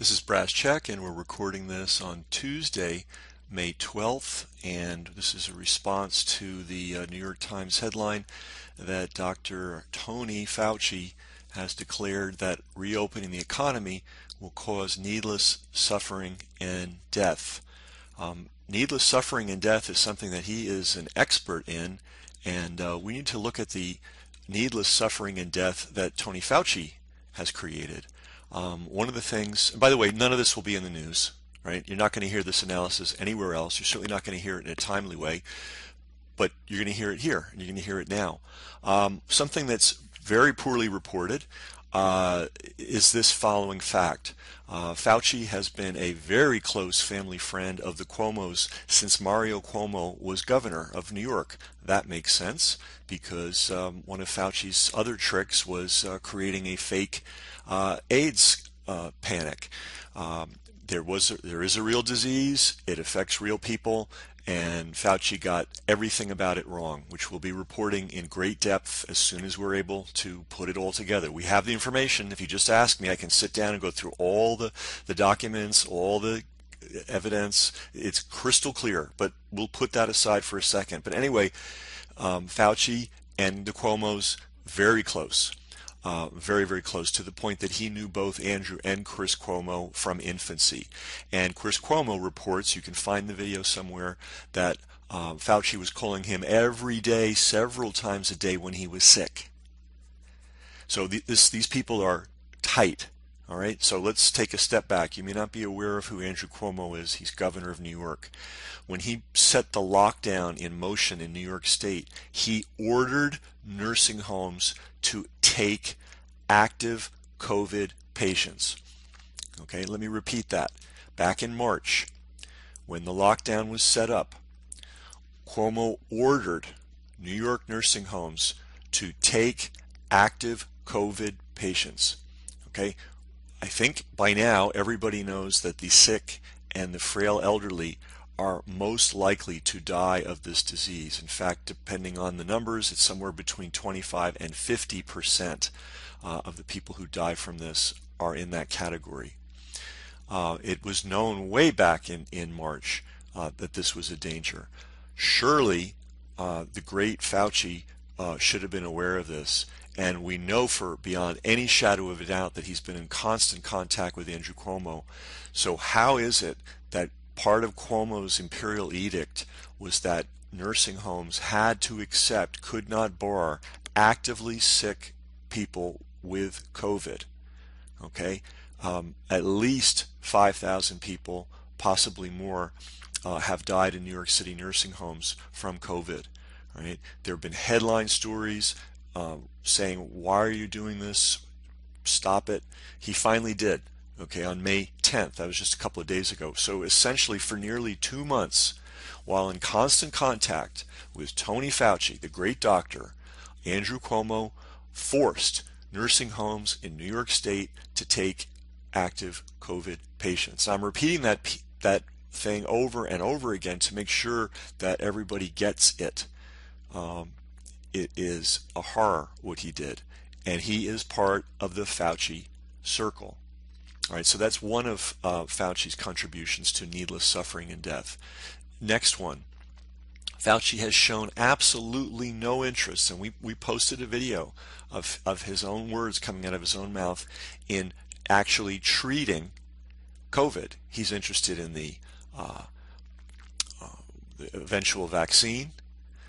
This is Brass Check, and we're recording this on Tuesday, May 12th, and this is a response to the New York Times headline that Dr. Tony Fauci has declared that reopening the economy will cause needless suffering and death. Needless suffering and death is something that he is an expert in, and we need to look at the needless suffering and death that Tony Fauci has created. One of the things, and by the way, none of this will be in the news, right? You're not going to hear this analysis anywhere else. You're certainly not going to hear it in a timely way, but you're going to hear it here, and you're going to hear it now. Something that's very poorly reported is this following fact. Fauci has been a very close family friend of the Cuomos since Mario Cuomo was governor of New York. That makes sense because one of Fauci's other tricks was creating a fake AIDS panic. There is a real disease. It affects real people. And Fauci got everything about it wrong, which we'll be reporting in great depth as soon as we're able to put it all together. We have the information. If you just ask me, I can sit down and go through all the documents, all the evidence. It's crystal clear, but we'll put that aside for a second. But anyway, Fauci and the Cuomos, very close. Very, very close, to the point that he knew both Andrew and Chris Cuomo from infancy. And Chris Cuomo reports, you can find the video somewhere, that Fauci was calling him every day, several times a day when he was sick. So these people are tight. All right, so let's take a step back. You may not be aware of who Andrew Cuomo is. He's governor of New York. When he set the lockdown in motion in New York State, he ordered nursing homes to take active COVID patients. Okay, let me repeat that. Back in March, when the lockdown was set up, Cuomo ordered New York nursing homes to take active COVID patients. Okay, I think by now everybody knows that the sick and the frail elderly are most likely to die of this disease. In fact, depending on the numbers, it's somewhere between 25 and 50% of the people who die from this are in that category. It was known way back in March that this was a danger. Surely the great Fauci should have been aware of this. And we know for beyond any shadow of a doubt that he's been in constant contact with Andrew Cuomo. So how is it that part of Cuomo's imperial edict was that nursing homes had to accept, could not bar, actively sick people with COVID? Okay, at least 5,000 people, possibly more, have died in New York City nursing homes from COVID. Right? There have been headline stories saying, why are you doing this? Stop it. He finally did. Okay, on May 10th, that was just a couple of days ago. So essentially for nearly 2 months, while in constant contact with Tony Fauci, the great doctor, Andrew Cuomo forced nursing homes in New York State to take active COVID patients. I'm repeating that thing over and over again to make sure that everybody gets it. It is a horror what he did, and he is part of the Fauci circle. All right, so that's one of Fauci's contributions to needless suffering and death. Next one, Fauci has shown absolutely no interest, and we posted a video of his own words coming out of his own mouth in actually treating COVID. He's interested in the eventual vaccine.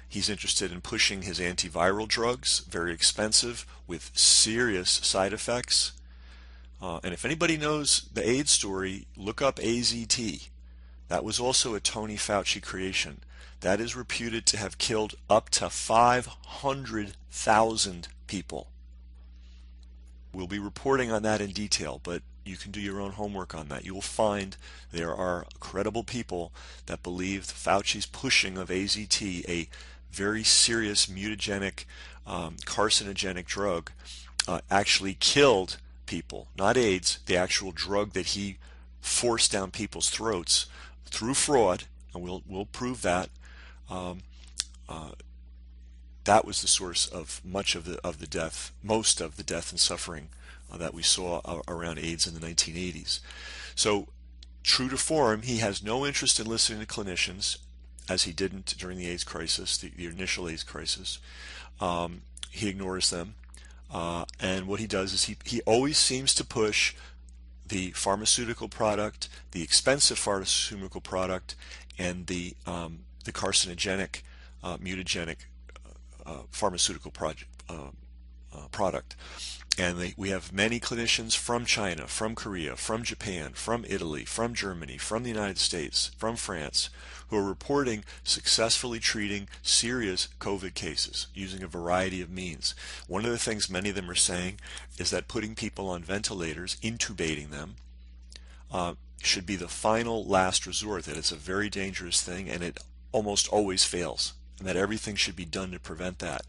He's interested in pushing his antiviral drugs, very expensive, with serious side effects. And if anybody knows the AIDS story, look up AZT. That was also a Tony Fauci creation. That is reputed to have killed up to 500,000 people. We'll be reporting on that in detail, but you can do your own homework on that. You will find there are credible people that believe Fauci's pushing of AZT, a very serious mutagenic, carcinogenic drug, actually killed people. Not AIDS, the actual drug that he forced down people's throats through fraud, and we'll prove that. That was the source of much of the death, most of the death and suffering that we saw around AIDS in the 1980s. So true to form, he has no interest in listening to clinicians, as he didn't during the AIDS crisis, the initial AIDS crisis. He ignores them. And what he does is he always seems to push the pharmaceutical product, the expensive pharmaceutical product, and the carcinogenic, mutagenic pharmaceutical product. And we have many clinicians from China, from Korea, from Japan, from Italy, from Germany, from the United States, from France, who are reporting successfully treating serious COVID cases using a variety of means. One of the things many of them are saying is that putting people on ventilators, intubating them, should be the final last resort, that it's a very dangerous thing and it almost always fails, and that everything should be done to prevent that.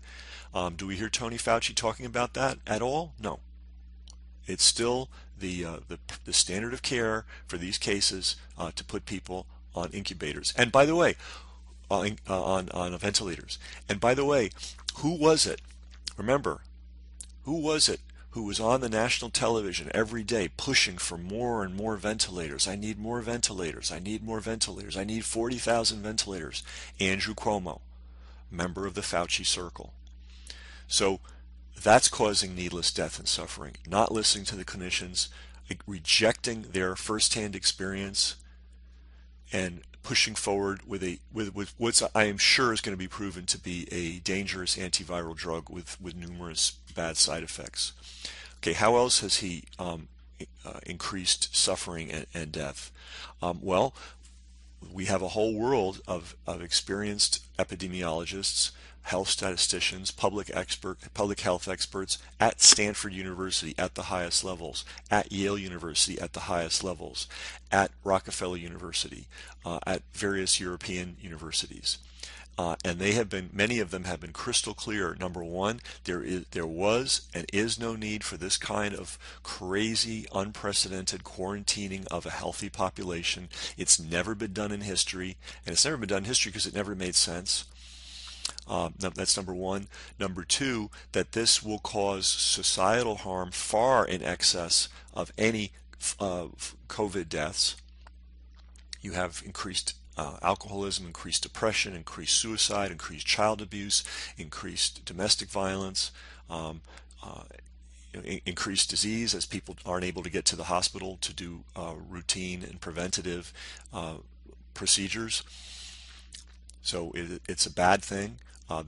Do we hear Tony Fauci talking about that at all? No. It's still the standard of care for these cases to put people on incubators. And by the way, on ventilators. And by the way, who was it? Remember, who was it who was on the national television every day pushing for more and more ventilators? I need more ventilators. I need more ventilators. I need 40,000 ventilators. Andrew Cuomo, member of the Fauci Circle. So that's causing needless death and suffering. Not listening to the clinicians, rejecting their firsthand experience, and pushing forward with what's I am sure is going to be proven to be a dangerous antiviral drug with numerous bad side effects. Okay, how else has he increased suffering and death? Well, we have a whole world of experienced epidemiologists, health statisticians, public health experts at Stanford University at the highest levels, at Yale University at the highest levels, at Rockefeller University, at various European universities. And many of them have been crystal clear. Number one, there was and is no need for this kind of crazy, unprecedented quarantining of a healthy population. It's never been done in history, and it's never been done in history because it never made sense. That's number one. Number two, that this will cause societal harm far in excess of any COVID deaths. You have increased alcoholism, increased depression, increased suicide, increased child abuse, increased domestic violence, increased disease as people aren't able to get to the hospital to do routine and preventative procedures. So it's a bad thing.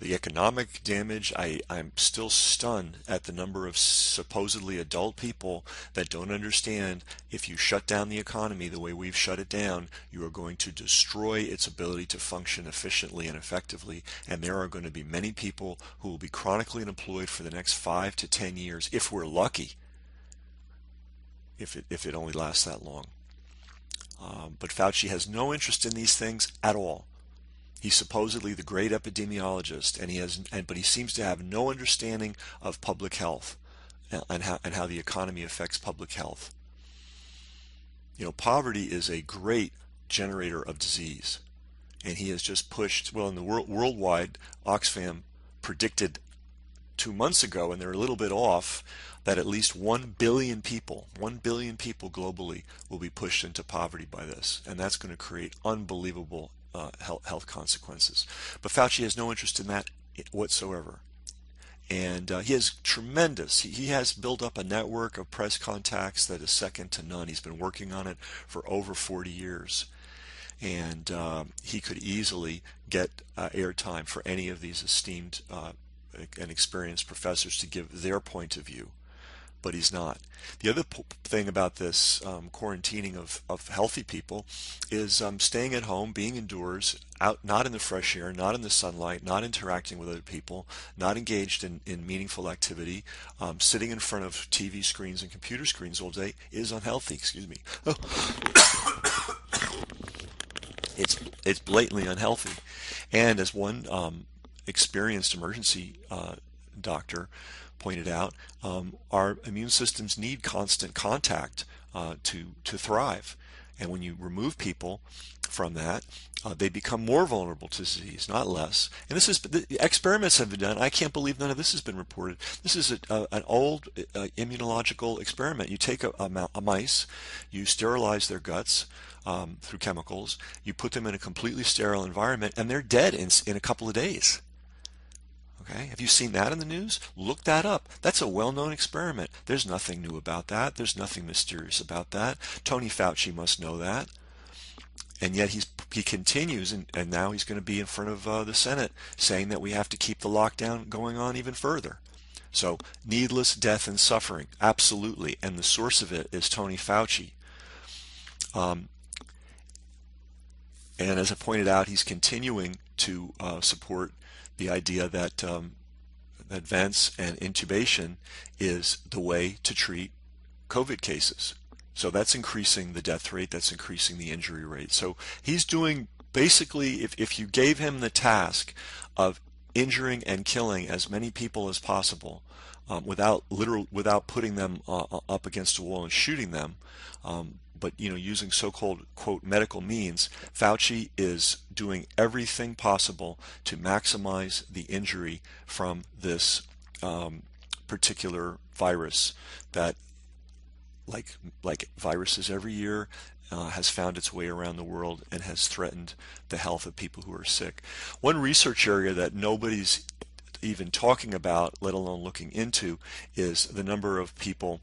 The economic damage, I'm still stunned at the number of supposedly adult people that don't understand if you shut down the economy the way we've shut it down, you are going to destroy its ability to function efficiently and effectively. And there are going to be many people who will be chronically unemployed for the next 5 to 10 years, if we're lucky, if it only lasts that long. But Fauci has no interest in these things at all. He's supposedly the great epidemiologist, but he seems to have no understanding of public health and how the economy affects public health. You know, poverty is a great generator of disease, and he has just pushed. Well, in the worldwide, Oxfam predicted 2 months ago, and they're a little bit off, that at least 1 billion people globally will be pushed into poverty by this, and that's going to create unbelievable health consequences. But Fauci has no interest in that whatsoever. And he has he has built up a network of press contacts that is second to none. He's been working on it for over 40 years. And he could easily get airtime for any of these esteemed and experienced professors to give their point of view. But he's not. The other thing about this quarantining of healthy people is staying at home, being indoors, out, not in the fresh air, not in the sunlight, not interacting with other people, not engaged in meaningful activity, sitting in front of TV screens and computer screens all day is unhealthy. Excuse me. It's blatantly unhealthy. And as one experienced emergency doctor pointed out, our immune systems need constant contact to thrive. And when you remove people from that, they become more vulnerable to disease, not less. And this is, the experiments have been done. I can't believe none of this has been reported. This is an old immunological experiment. You take a mice, you sterilize their guts through chemicals, you put them in a completely sterile environment, and they're dead in a couple of days. Okay, have you seen that in the news? Look that up. That's a well-known experiment. There's nothing new about that. There's nothing mysterious about that. Tony Fauci must know that. And yet he continues, and now he's going to be in front of the Senate saying that we have to keep the lockdown going on even further. So needless death and suffering, absolutely. And the source of it is Tony Fauci. And as I pointed out, he's continuing to support the idea that that vents and intubation is the way to treat COVID cases. So that's increasing the death rate, that's increasing the injury rate. So he's doing basically, if you gave him the task of injuring and killing as many people as possible without putting them up against a wall and shooting them, but using so-called quote medical means, Fauci is doing everything possible to maximize the injury from this particular virus that, like viruses every year, has found its way around the world and has threatened the health of people who are sick. One research area that nobody's even talking about, let alone looking into, is the number of people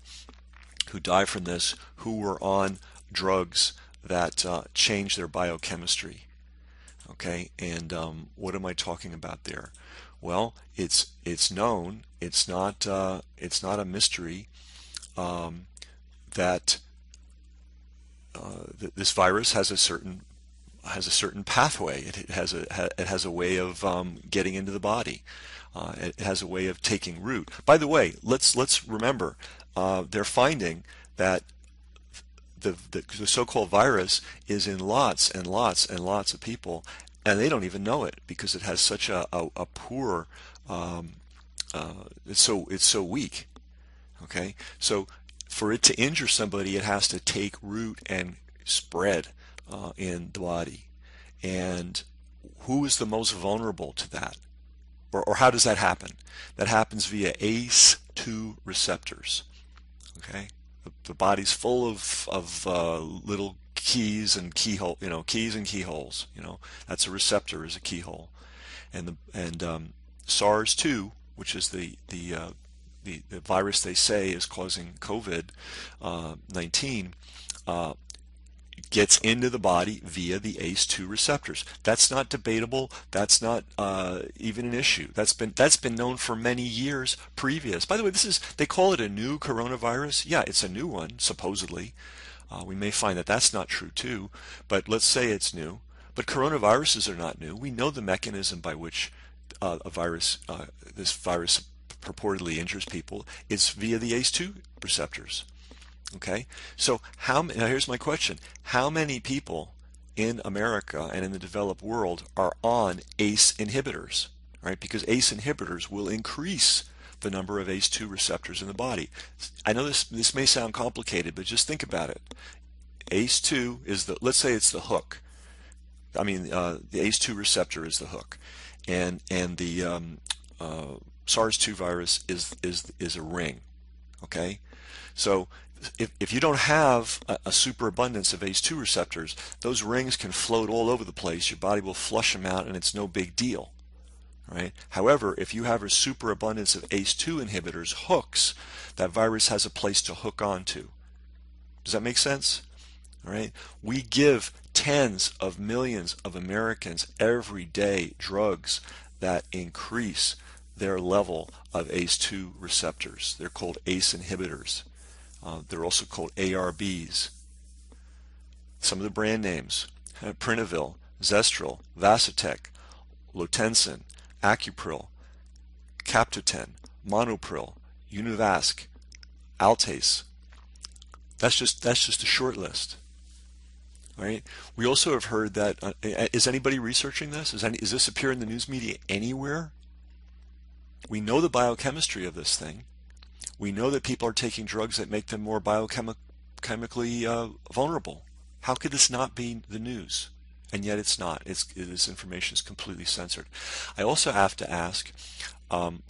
who die from this who were on drugs that change their biochemistry. Okay, and what am I talking about there? Well, it's known. It's not a mystery that this virus has a certain pathway. It has a way of getting into the body. It has a way of taking root. By the way, let's remember they're finding that the so-called virus is in lots and lots and lots of people, and they don't even know it because it has such a poor it's so weak. Okay, so for it to injure somebody, it has to take root and spread in the body. And who is the most vulnerable to that? Or how does that happen? That happens via ACE2 receptors. Okay, the body's full of little keys and keyhole, keys and keyholes. That's a receptor, is a keyhole, and SARS-2, which is the virus they say is causing COVID-19, gets into the body via the ACE2 receptors. That's not debatable. That's not even an issue. That's been known for many years previous. By the way, they call it a new coronavirus. Yeah, it's a new one, supposedly. We may find that that's not true too, but let's say it's new. But coronaviruses are not new. We know the mechanism by which this virus purportedly injures people. It's via the ACE2 receptors. Okay, so now here's my question. How many people in America and in the developed world are on ACE inhibitors? Right, because ACE inhibitors will increase the number of ACE2 receptors in the body. I know this may sound complicated, but just think about it. ACE2 is let's say it's the hook. I mean, the ACE2 receptor is the hook, and the SARS-2 virus is a ring. Okay, so if you don't have a superabundance of ACE2 receptors, those rings can float all over the place. Your body will flush them out, and it's no big deal. Right? However, if you have a superabundance of ACE2 inhibitors, hooks, that virus has a place to hook onto. Does that make sense? All right? We give tens of millions of Americans every day drugs that increase their level of ACE2 receptors. They're called ACE inhibitors. They're also called ARBs. Some of the brand names: Prinavil, Zestril, Vasotec, Lotensin, Acupril, Captoten, Monopril, Univasc, Altase. That's just a short list. Right? We also have heard that. Is anybody researching this? Is this appear in the news media anywhere? We know the biochemistry of this thing. We know that people are taking drugs that make them more biochemically vulnerable. How could this not be the news? And yet it's not. This information is completely censored. I also have to ask,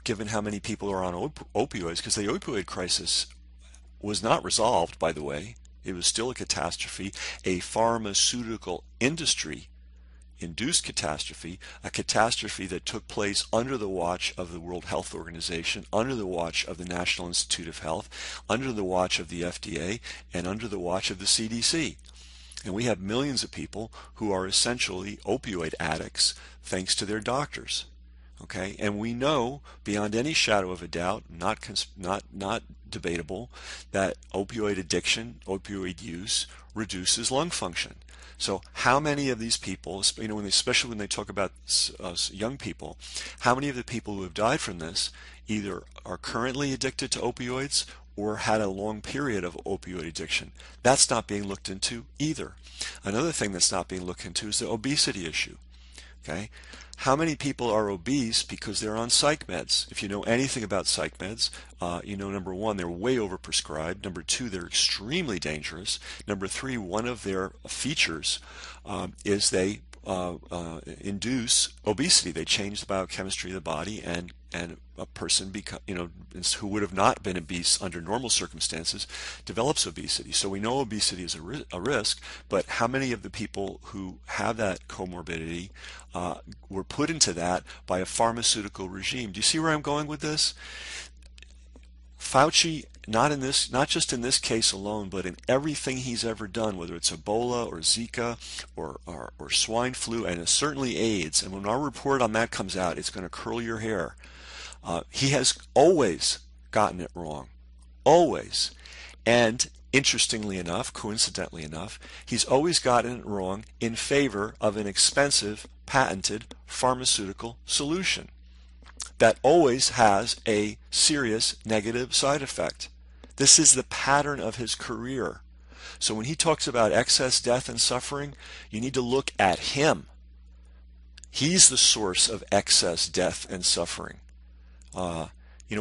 given how many people are on opioids, because the opioid crisis was not resolved, by the way. It was still a catastrophe, a pharmaceutical industry induced catastrophe, a catastrophe that took place under the watch of the World Health Organization, under the watch of the National Institute of Health, under the watch of the FDA, and under the watch of the CDC. And we have millions of people who are essentially opioid addicts thanks to their doctors. Okay, and we know beyond any shadow of a doubt, not debatable, that opioid addiction, opioid use reduces lung function. So how many of these people, especially when they talk about young people, how many of the people who have died from this either are currently addicted to opioids or had a long period of opioid addiction? That's not being looked into either. Another thing that's not being looked into is the obesity issue. Okay, how many people are obese because they're on psych meds? If you know anything about psych meds, you know, number one, they're way overprescribed. Number two, they're extremely dangerous. Number three, one of their features is they induce obesity. They change the biochemistry of the body, and a person who would have not been obese under normal circumstances develops obesity. So we know obesity is a risk, but how many of the people who have that comorbidity were put into that by a pharmaceutical regime? Do you see where I'm going with this? Fauci, not just in this case alone, but in everything he's ever done, whether it's Ebola or Zika or swine flu, and certainly AIDS, and when our report on that comes out, it's going to curl your hair. He has always gotten it wrong. Always. And interestingly enough, coincidentally enough, he's always gotten it wrong in favor of an expensive, patented pharmaceutical solution that always has a serious negative side effect. This is the pattern of his career. So when he talks about excess death and suffering, you need to look at him. He's the source of excess death and suffering.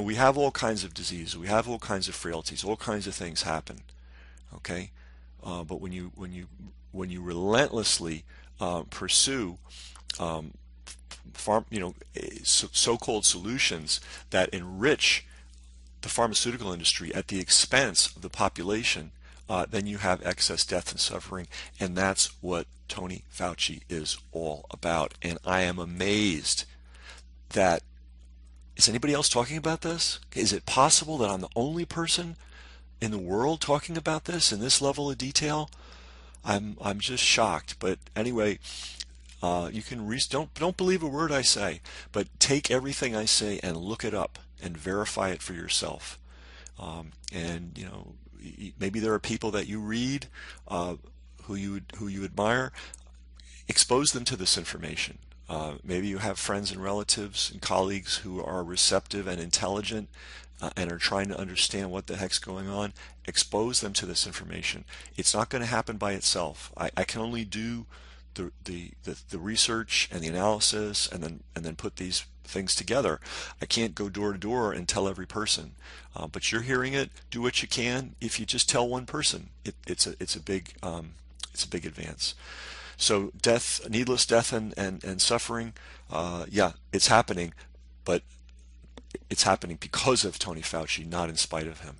We have all kinds of diseases, we have all kinds of frailties, all kinds of things happen. Okay, but when you relentlessly pursue so-called solutions that enrich the pharmaceutical industry at the expense of the population, then you have excess death and suffering, and that's what Tony Fauci is all about. And I am amazed that, is anybody else talking about this? Is it possible that I'm the only person in the world talking about this in this level of detail? I'm just shocked. But anyway, you can don't believe a word I say, but take everything I say and look it up and verify it for yourself. And maybe there are people that you read who you admire. Expose them to this information. Maybe you have friends and relatives and colleagues who are receptive and intelligent and are trying to understand what the heck's going on. Expose them to this information. It's not going to happen by itself. I can only do the research and the analysis and then put these things together. I can't go door to door and tell every person, but you're hearing it. Do what you can. If you just tell one person, it's a big advance. So needless death and suffering, yeah, it's happening, but it's happening because of Tony Fauci, not in spite of him.